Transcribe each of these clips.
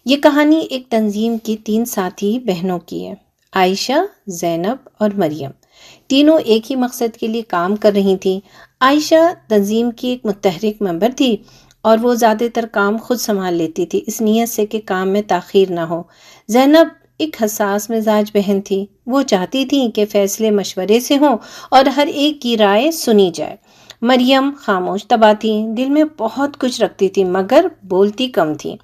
یہ کہانی ایک تنظیم کی 3 ساتھی بہنوں کی ہے، عائشہ، زینب اور مریم۔ تینوں ایک ہی مقصد کے لیے کام کر رہی تھیں۔ عائشہ تنظیم کی ایک متحرک ممبر تھی اور وہ زیادہ تر کام خود سنبھال لیتی تھی، اس نیت سے کہ کام میں تاخیر نہ ہو۔ زینب ایک حساس مزاج بہن تھی، وہ چاہتی تھی کہ فیصلے مشورے سے ہوں اور ہر ایک کی رائے سنی جائے۔ مریم خاموش طبع تھی، دل میں بہت کچھ رکھتی تھی مگر بولتی کم تھی۔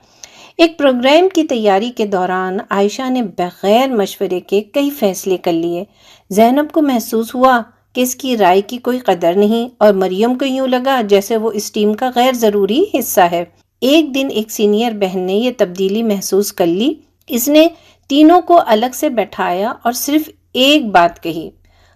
ایک پروگرام کی تیاری کے دوران عائشہ نے بغیر مشورے کے کئی فیصلے کر لیے۔ زینب کو محسوس ہوا کہ اس کی رائے کی کوئی قدر نہیں اور مریم کو یوں لگا جیسے وہ اس ٹیم کا غیر ضروری حصہ ہے۔ ایک دن ایک سینئر بہن نے یہ تبدیلی محسوس کر لی۔ اس نے تینوں کو الگ سے بیٹھایا اور صرف ایک بات کہی،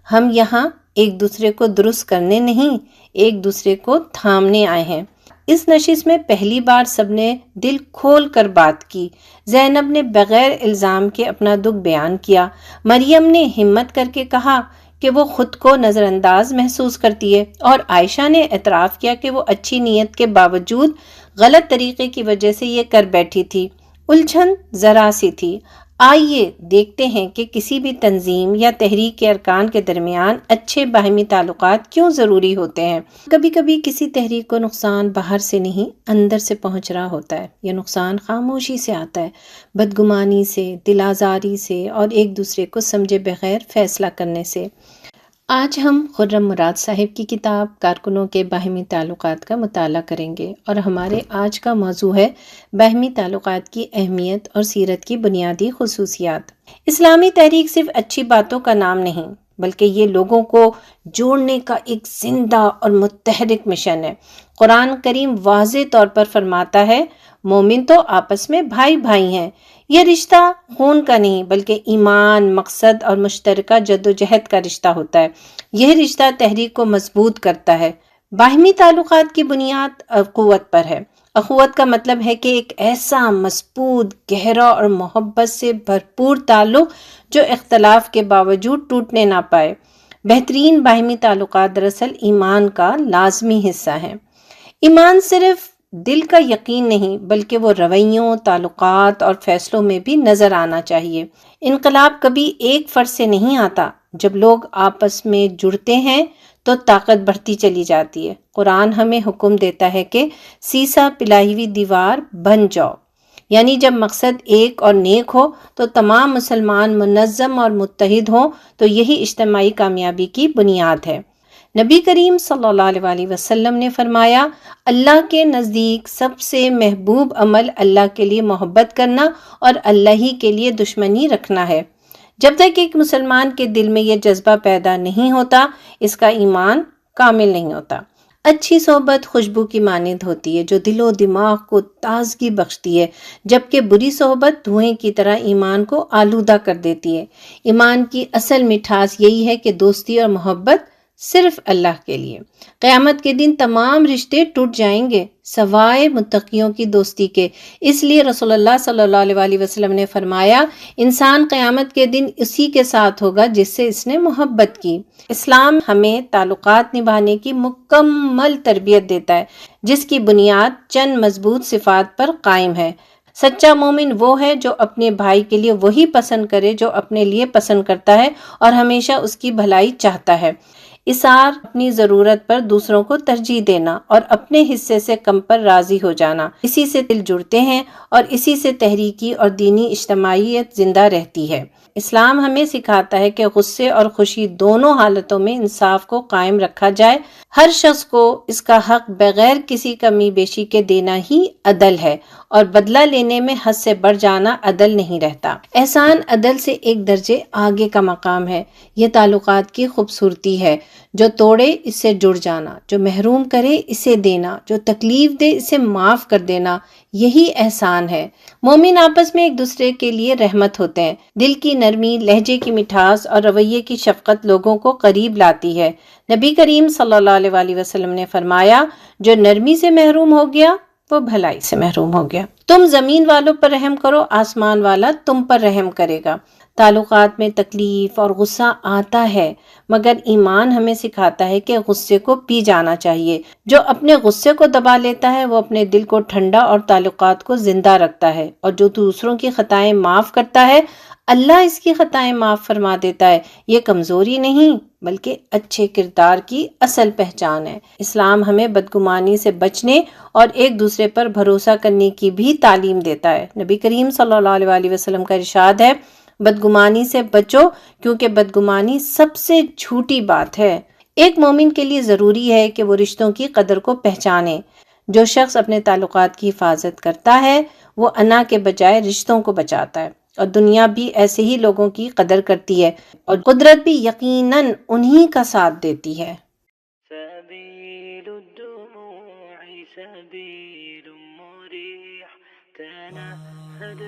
ہم یہاں ایک دوسرے کو درست کرنے نہیں، ایک دوسرے کو تھامنے آئے ہیں۔ اس نشست میں پہلی بار سب نے دل کھول کر بات کی۔ زینب نے بغیر الزام کے اپنا دکھ بیان کیا۔ مریم نے ہمت کر کے کہا کہ وہ خود کو نظر انداز محسوس کرتی ہے، اور عائشہ نے اعتراف کیا کہ وہ اچھی نیت کے باوجود غلط طریقے کی وجہ سے یہ کر بیٹھی تھی۔ الجھن ذرا سی تھی۔ آئیے دیکھتے ہیں کہ کسی بھی تنظیم یا تحریک کے ارکان کے درمیان اچھے باہمی تعلقات کیوں ضروری ہوتے ہیں۔ کبھی کبھی کسی تحریک کو نقصان باہر سے نہیں اندر سے پہنچ رہا ہوتا ہے۔ یہ نقصان خاموشی سے آتا ہے، بدگمانی سے، دل آزاری سے اور ایک دوسرے کو سمجھے بغیر فیصلہ کرنے سے۔ آج ہم خرم مراد صاحب کی کتاب کارکنوں کے باہمی تعلقات کا مطالعہ کریں گے، اور ہمارے آج کا موضوع ہے باہمی تعلقات کی اہمیت اور سیرت کی بنیادی خصوصیات۔ اسلامی تحریک صرف اچھی باتوں کا نام نہیں بلکہ یہ لوگوں کو جوڑنے کا ایک زندہ اور متحرک مشن ہے۔ قرآن کریم واضح طور پر فرماتا ہے، مومن تو آپس میں بھائی بھائی ہیں۔ یہ رشتہ خون کا نہیں بلکہ ایمان، مقصد اور مشترکہ جدوجہد کا رشتہ ہوتا ہے۔ یہ رشتہ تحریک کو مضبوط کرتا ہے۔ باہمی تعلقات کی بنیاد اخوت پر ہے۔ اخوت کا مطلب ہے کہ ایک ایسا مضبوط، گہرا اور محبت سے بھرپور تعلق جو اختلاف کے باوجود ٹوٹنے نہ پائے۔ بہترین باہمی تعلقات دراصل ایمان کا لازمی حصہ ہیں۔ ایمان صرف دل کا یقین نہیں بلکہ وہ رویوں، تعلقات اور فیصلوں میں بھی نظر آنا چاہیے۔ انقلاب کبھی ایک فرد سے نہیں آتا، جب لوگ آپس میں جڑتے ہیں تو طاقت بڑھتی چلی جاتی ہے۔ قرآن ہمیں حکم دیتا ہے کہ سیسا پلائی ہوئی دیوار بن جاؤ، یعنی جب مقصد ایک اور نیک ہو تو تمام مسلمان منظم اور متحد ہوں تو یہی اجتماعی کامیابی کی بنیاد ہے۔ نبی کریم صلی اللہ علیہ وسلم نے فرمایا، اللہ کے نزدیک سب سے محبوب عمل اللہ کے لیے محبت کرنا اور اللہ ہی کے لیے دشمنی رکھنا ہے۔ جب تک ایک مسلمان کے دل میں یہ جذبہ پیدا نہیں ہوتا، اس کا ایمان کامل نہیں ہوتا۔ اچھی صحبت خوشبو کی مانند ہوتی ہے جو دل و دماغ کو تازگی بخشتی ہے، جبکہ بری صحبت دھوئیں کی طرح ایمان کو آلودہ کر دیتی ہے۔ ایمان کی اصل مٹھاس یہی ہے کہ دوستی اور محبت صرف اللہ کے لیے۔ قیامت کے دن تمام رشتے ٹوٹ جائیں گے سوائے متقیوں کی دوستی کے۔ اس لیے رسول اللہ صلی اللہ علیہ وسلم نے فرمایا، انسان قیامت کے دن اسی کے ساتھ ہوگا جس سے اس نے محبت کی۔ اسلام ہمیں تعلقات نبھانے کی مکمل تربیت دیتا ہے، جس کی بنیاد چند مضبوط صفات پر قائم ہے۔ سچا مومن وہ ہے جو اپنے بھائی کے لیے وہی پسند کرے جو اپنے لیے پسند کرتا ہے اور ہمیشہ اس کی بھلائی چاہتا ہے۔ اصرار، اپنی ضرورت پر دوسروں کو ترجیح دینا اور اپنے حصے سے کم پر راضی ہو جانا، اسی سے دل جڑتے ہیں اور اسی سے تحریکی اور دینی اجتماعیت زندہ رہتی ہے۔ اسلام ہمیں سکھاتا ہے کہ غصے اور خوشی دونوں حالتوں میں انصاف کو قائم رکھا جائے۔ ہر شخص کو اس کا حق بغیر کسی کمی بیشی کے دینا ہی عدل ہے، اور بدلہ لینے میں حد سے بڑھ جانا عدل نہیں رہتا۔ احسان عدل سے ایک درجے آگے کا مقام ہے۔ یہ تعلقات کی خوبصورتی ہے۔ جو توڑے اس سے جڑ جانا، جو محروم کرے اسے دینا، جو تکلیف دے اسے معاف کر دینا، یہی احسان ہے۔ مومن آپس میں ایک دوسرے کے لیے رحمت ہوتے ہیں۔ دل کی نرمی، لہجے کی مٹھاس اور رویے کی شفقت لوگوں کو قریب لاتی ہے۔ نبی کریم صلی اللہ علیہ وسلم نے فرمایا، جو نرمی سے محروم ہو گیا وہ بھلائی سے محروم ہو گیا۔ تم زمین والوں پر رحم کرو، آسمان والا تم پر رحم کرے گا۔ تعلقات میں تکلیف اور غصہ آتا ہے، مگر ایمان ہمیں سکھاتا ہے کہ غصے کو پی جانا چاہیے۔ جو اپنے غصے کو دبا لیتا ہے وہ اپنے دل کو ٹھنڈا اور تعلقات کو زندہ رکھتا ہے، اور جو دوسروں کی خطائیں معاف کرتا ہے اللہ اس کی خطائیں معاف فرما دیتا ہے۔ یہ کمزوری نہیں بلکہ اچھے کردار کی اصل پہچان ہے۔ اسلام ہمیں بدگمانی سے بچنے اور ایک دوسرے پر بھروسہ کرنے کی بھی تعلیم دیتا ہے۔ نبی کریم صلی اللہ علیہ وسلم کا ارشاد ہے، بدگمانی سے بچو کیونکہ بدگمانی سب سے جھوٹی بات ہے۔ ایک مومن کے لیے ضروری ہے کہ وہ رشتوں کی قدر کو پہچانے۔ جو شخص اپنے تعلقات کی حفاظت کرتا ہے وہ انا کے بجائے رشتوں کو بچاتا ہے، اور دنیا بھی ایسے ہی لوگوں کی قدر کرتی ہے، اور قدرت بھی یقیناً انہی کا ساتھ دیتی ہے۔ سبيل الدموع سبيل مريح تنهد